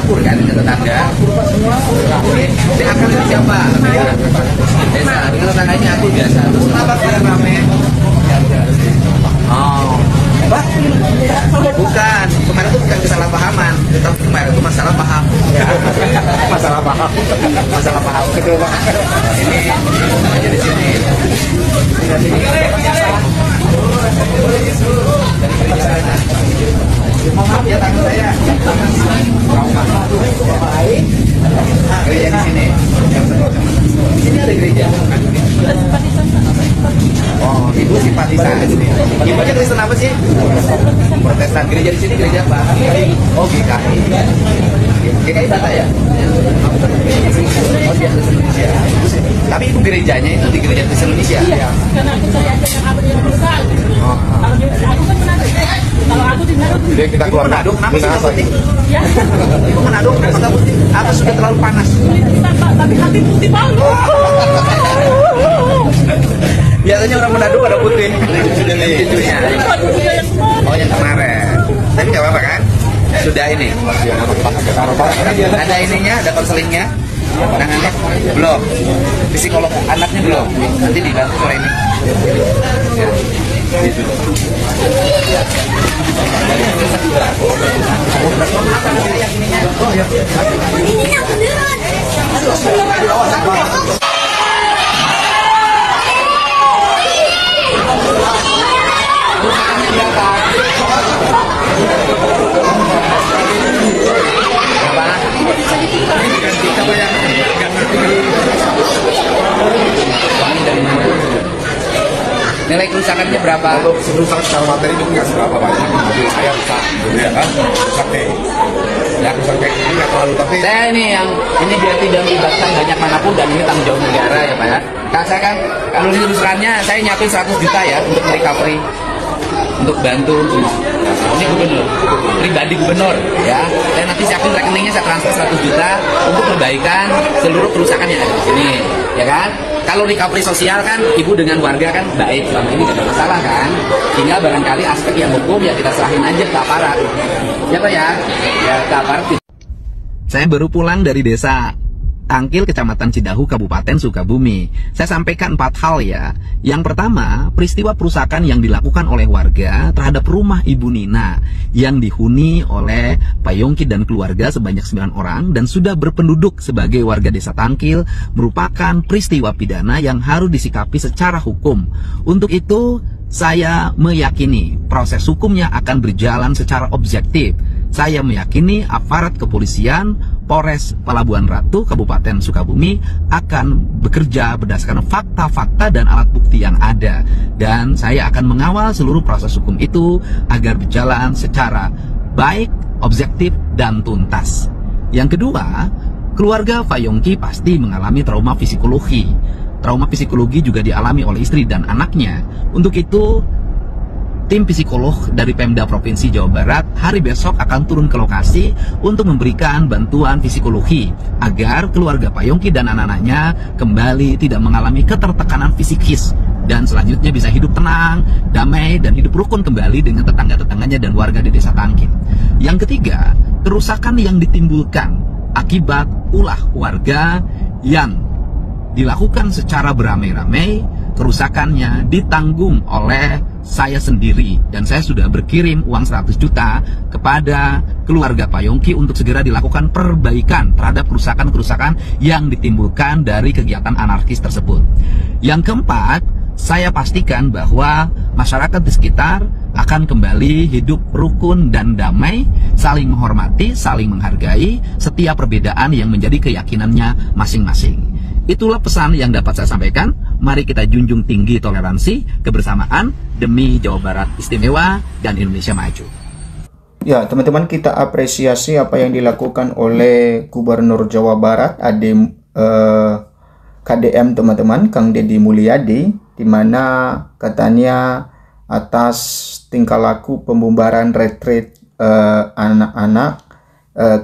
akur kan dengan tetangga. Ini akan siapa? Desa dengan tetangganya akur biasa. Terus kenapa kalian rame? Oh, apa? Bukan, kemarin itu bukan kesalahpahaman, tetapi kemarin itu masalah paham. Masalah paham. Masalah paham. Betul, Pak. Ini aja di sini. Maaf ya tangan saya. Gereja di sini. Di sini ada gereja. Oh, ibu simpatisan. Ibunya Kristen apa sih? Protestan. Gereja di sini gereja apa? Oh, GKI. GKI Batak ya? Oh, dia Kristen Indonesia. Tapi itu gerejanya itu di gereja Kristen Indonesia. Iya, karena aku saya aja yang abad yang perusahaan. Kalau dia aku kan Manado. Kalau aku di Manado. Jadi kita Ibu keluar Manado, kenapa sih nggak putih? Ya. Ibu Manado, kenapa nggak putih? Apa sudah terlalu panas? Tapi hati putih banget. Biasanya orang Manado pada putih. Cucunya. Oh, yang kemarin. Tapi nggak apa-apa kan? Sudah ini. Ada ininya, ada konselingnya. Tangannya belum. Psikolog anaknya belum. Nanti dibantu sore ini. Ya. Gitu. Nilai kerusakannya berapa? Kalau rusak secara materi itu nggak seberapa banyak. Jadi saya rusak, gitu ya kan? Rusak kayak, ya rusak kayak ini nggak terlalu, tapi Saya ini yang ini biar tidak melibatkan banyak manapun dan ini tanggung jawab negara ya Pak ya. Kan saya kan kalau di kerusakannya saya nyiapin 100 juta ya untuk recovery, untuk bantu. Ini gubernur, pribadi gubernur ya. Dan nanti siapin rekeningnya saya transfer 100 juta untuk perbaikan seluruh kerusakan yang ada di sini, ya kan? Kalau recovery sosial kan ibu dengan warga kan baik, selama ini tidak ada masalah kan. Tinggal barangkali aspek yang hukum ya kita serahin aja ke aparat. Ya Pak ya, ya ke aparat. Saya baru pulang dari desa Tangkil, Kecamatan Cidahu, Kabupaten Sukabumi. Saya sampaikan 4 hal ya. Yang pertama, peristiwa perusakan yang dilakukan oleh warga terhadap rumah Ibu Nina yang dihuni oleh Pak Yongki dan keluarga sebanyak 9 orang dan sudah berpenduduk sebagai warga desa Tangkil merupakan peristiwa pidana yang harus disikapi secara hukum. Untuk itu, saya meyakini proses hukumnya akan berjalan secara objektif. Saya meyakini aparat kepolisian Polres Pelabuhan Ratu Kabupaten Sukabumi akan bekerja berdasarkan fakta-fakta dan alat bukti yang ada. Dan saya akan mengawal seluruh proses hukum itu agar berjalan secara baik, objektif, dan tuntas. Yang kedua, keluarga Pak Yongki pasti mengalami trauma psikologi. Trauma psikologi juga dialami oleh istri dan anaknya. Untuk itu, tim psikolog dari Pemda Provinsi Jawa Barat hari besok akan turun ke lokasi untuk memberikan bantuan psikologi agar keluarga Pak Yongki dan anak-anaknya kembali tidak mengalami ketertekanan psikis dan selanjutnya bisa hidup tenang, damai, dan hidup rukun kembali dengan tetangga-tetangganya dan warga di desa Tangkil. Yang ketiga, kerusakan yang ditimbulkan akibat ulah warga yang dilakukan secara beramai-ramai, kerusakannya ditanggung oleh saya sendiri dan saya sudah berkirim uang 100 juta kepada keluarga Pak Yongki untuk segera dilakukan perbaikan terhadap kerusakan-kerusakan yang ditimbulkan dari kegiatan anarkis tersebut. Yang keempat, saya pastikan bahwa masyarakat di sekitar akan kembali hidup rukun dan damai, saling menghormati, saling menghargai setiap perbedaan yang menjadi keyakinannya masing-masing. Itulah pesan yang dapat saya sampaikan. Mari kita junjung tinggi toleransi, kebersamaan demi Jawa Barat istimewa dan Indonesia maju. Ya, teman-teman, kita apresiasi apa yang dilakukan oleh Gubernur Jawa Barat, KDM teman-teman, Kang Deddy Mulyadi, di mana katanya atas tingkah laku pembubaran retreat anak-anak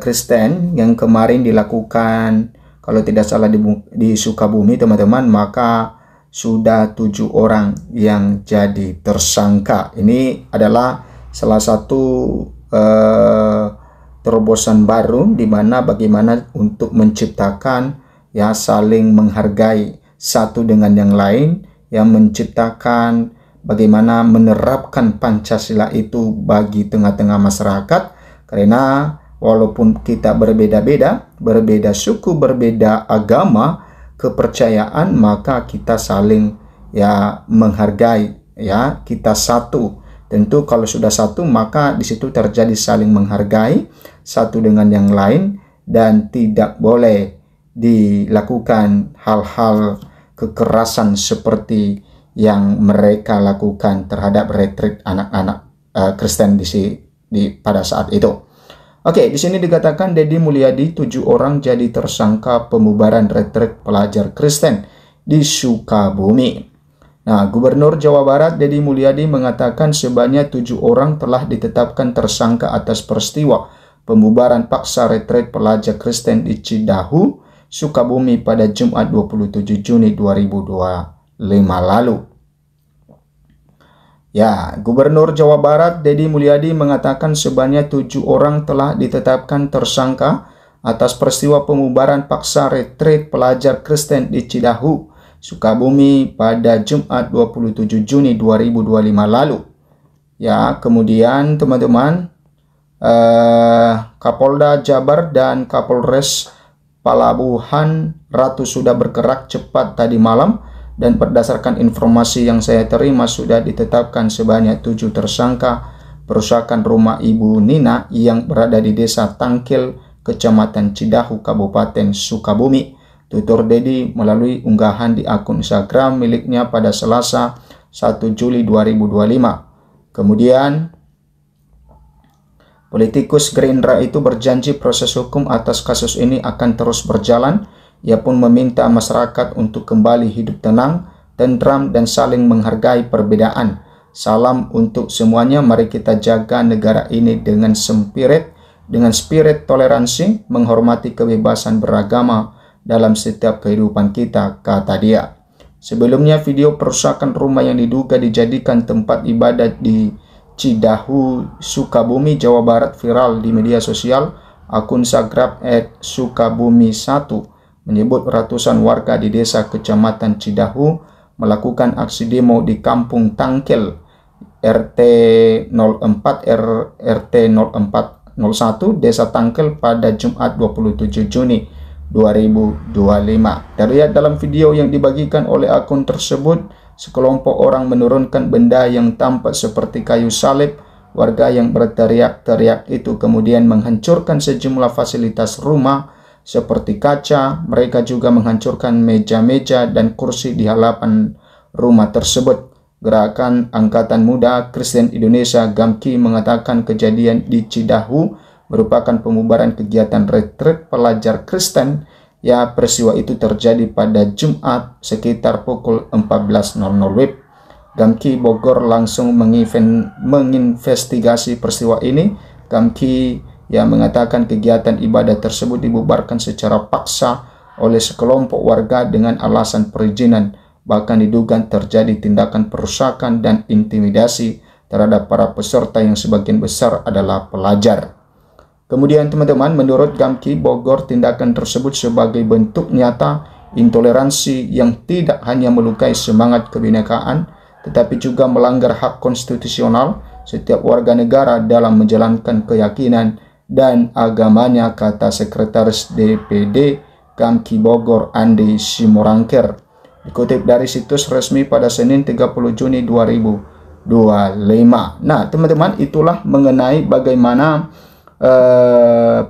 Kristen yang kemarin dilakukan, kalau tidak salah di Sukabumi teman-teman, maka sudah 7 orang yang jadi tersangka. Ini adalah salah satu terobosan baru di mana bagaimana untuk menciptakan ya saling menghargai satu dengan yang lain, yang menciptakan bagaimana menerapkan Pancasila itu bagi tengah-tengah masyarakat. Karena walaupun kita berbeda-beda, berbeda suku, berbeda agama, kepercayaan, maka kita saling ya menghargai, ya kita satu. Tentu kalau sudah satu maka di situ terjadi saling menghargai satu dengan yang lain, dan tidak boleh dilakukan hal-hal kekerasan seperti yang mereka lakukan terhadap retreat anak-anak Kristen pada saat itu. Oke, di sini dikatakan Deddy Mulyadi 7 orang jadi tersangka pembubaran retreat pelajar Kristen di Sukabumi. Nah, Gubernur Jawa Barat Deddy Mulyadi mengatakan sebanyak 7 orang telah ditetapkan tersangka atas peristiwa pembubaran paksa retreat pelajar Kristen di Cidahu, Sukabumi pada Jumat 27 Juni 2025 lalu. Ya, Gubernur Jawa Barat Deddy Mulyadi mengatakan sebanyak 7 orang telah ditetapkan tersangka atas peristiwa pembubaran paksa retreat pelajar Kristen di Cidahu, Sukabumi pada Jumat 27 Juni 2025 lalu. Ya, kemudian teman-teman, Kapolda Jabar dan Kapolres Palabuhan Ratu sudah bergerak cepat tadi malam, dan berdasarkan informasi yang saya terima sudah ditetapkan sebanyak 7 tersangka perusakan rumah Ibu Nina yang berada di Desa Tangkil, Kecamatan Cidahu, Kabupaten Sukabumi. Tutur Deddy melalui unggahan di akun Instagram miliknya pada Selasa 1 Juli 2025. Kemudian politikus Gerindra itu berjanji proses hukum atas kasus ini akan terus berjalan. Ia pun meminta masyarakat untuk kembali hidup tenang, tentram, dan saling menghargai perbedaan. Salam untuk semuanya, mari kita jaga negara ini dengan spirit toleransi, menghormati kebebasan beragama dalam setiap kehidupan kita, kata dia. Sebelumnya, video perusakan rumah yang diduga dijadikan tempat ibadah di Cidahu, Sukabumi, Jawa Barat viral di media sosial. Akun Instagram @sukabumi1 menyebut ratusan warga di desa Kecamatan Cidahu melakukan aksi demo di Kampung Tangkil RT 04 RT 0401 Desa Tangkil pada Jumat 27 Juni 2025. Terlihat dalam video yang dibagikan oleh akun tersebut, sekelompok orang menurunkan benda yang tampak seperti kayu salib. Warga yang berteriak-teriak itu kemudian menghancurkan sejumlah fasilitas rumah seperti kaca. Mereka juga menghancurkan meja-meja dan kursi di halaman rumah tersebut. Gerakan Angkatan Muda Kristen Indonesia GAMKI mengatakan kejadian di Cidahu merupakan pembubaran kegiatan retreat pelajar Kristen. Ya, peristiwa itu terjadi pada Jumat sekitar pukul 14.00 WIB. GAMKI Bogor langsung menginvestigasi peristiwa ini. GAMKI yang mengatakan kegiatan ibadah tersebut dibubarkan secara paksa oleh sekelompok warga dengan alasan perizinan. Bahkan diduga terjadi tindakan perusakan dan intimidasi terhadap para peserta yang sebagian besar adalah pelajar. Kemudian teman-teman, menurut GAMKI Bogor, tindakan tersebut sebagai bentuk nyata intoleransi yang tidak hanya melukai semangat kebinekaan, tetapi juga melanggar hak konstitusional setiap warga negara dalam menjalankan keyakinan dan agamanya, kata Sekretaris DPD GAMKI Bogor Andi Simorangkir. Dikutip dari situs resmi pada Senin 30 Juni 2025. Nah, teman-teman, itulah mengenai bagaimana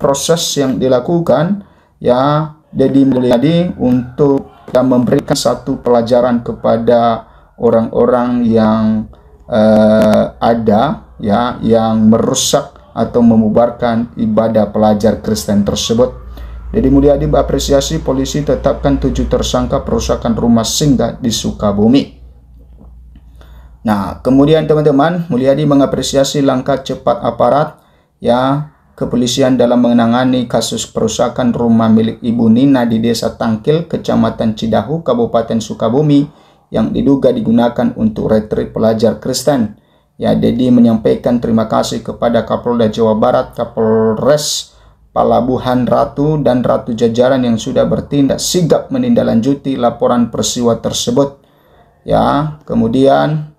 proses yang dilakukan ya Deddy Mulyadi untuk memberikan satu pelajaran kepada orang-orang yang ada ya yang merusak atau membubarkan ibadah pelajar Kristen tersebut. Deddy Mulyadi mengapresiasi polisi tetapkan 7 tersangka perusakan rumah singgah di Sukabumi. Nah, kemudian teman-teman, Mulyadi mengapresiasi langkah cepat aparat ya kepolisian dalam menangani kasus perusakan rumah milik Ibu Nina di Desa Tangkil, Kecamatan Cidahu, Kabupaten Sukabumi yang diduga digunakan untuk retreat pelajar Kristen. Ya, Dedi menyampaikan terima kasih kepada Kapolda Jawa Barat, Kapolres Palabuhan Ratu dan Ratu jajaran yang sudah bertindak sigap menindaklanjuti laporan peristiwa tersebut. Ya, kemudian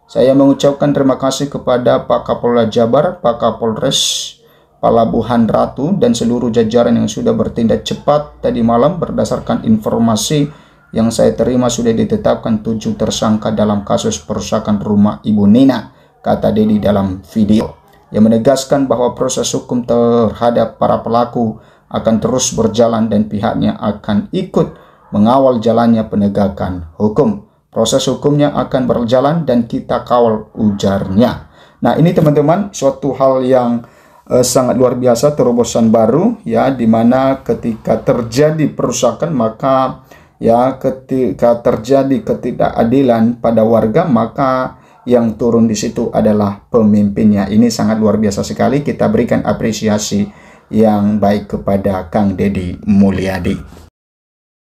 saya mengucapkan terima kasih kepada Pak Kapolda Jabar, Pak Kapolres Palabuhan Ratu dan seluruh jajaran yang sudah bertindak cepat tadi malam. Berdasarkan informasi yang saya terima sudah ditetapkan 7 tersangka dalam kasus perusakan rumah Ibu Nina, kata Dedi dalam video. Yang menegaskan bahwa proses hukum terhadap para pelaku akan terus berjalan dan pihaknya akan ikut mengawal jalannya penegakan hukum. Proses hukumnya akan berjalan dan kita kawal, ujarnya. Nah, ini teman-teman suatu hal yang sangat luar biasa, terobosan baru ya, dimana ketika terjadi perusakan maka ya ketika terjadi ketidakadilan pada warga maka yang turun di situ adalah pemimpinnya. Ini sangat luar biasa sekali. Kita berikan apresiasi yang baik kepada Kang Deddy Mulyadi.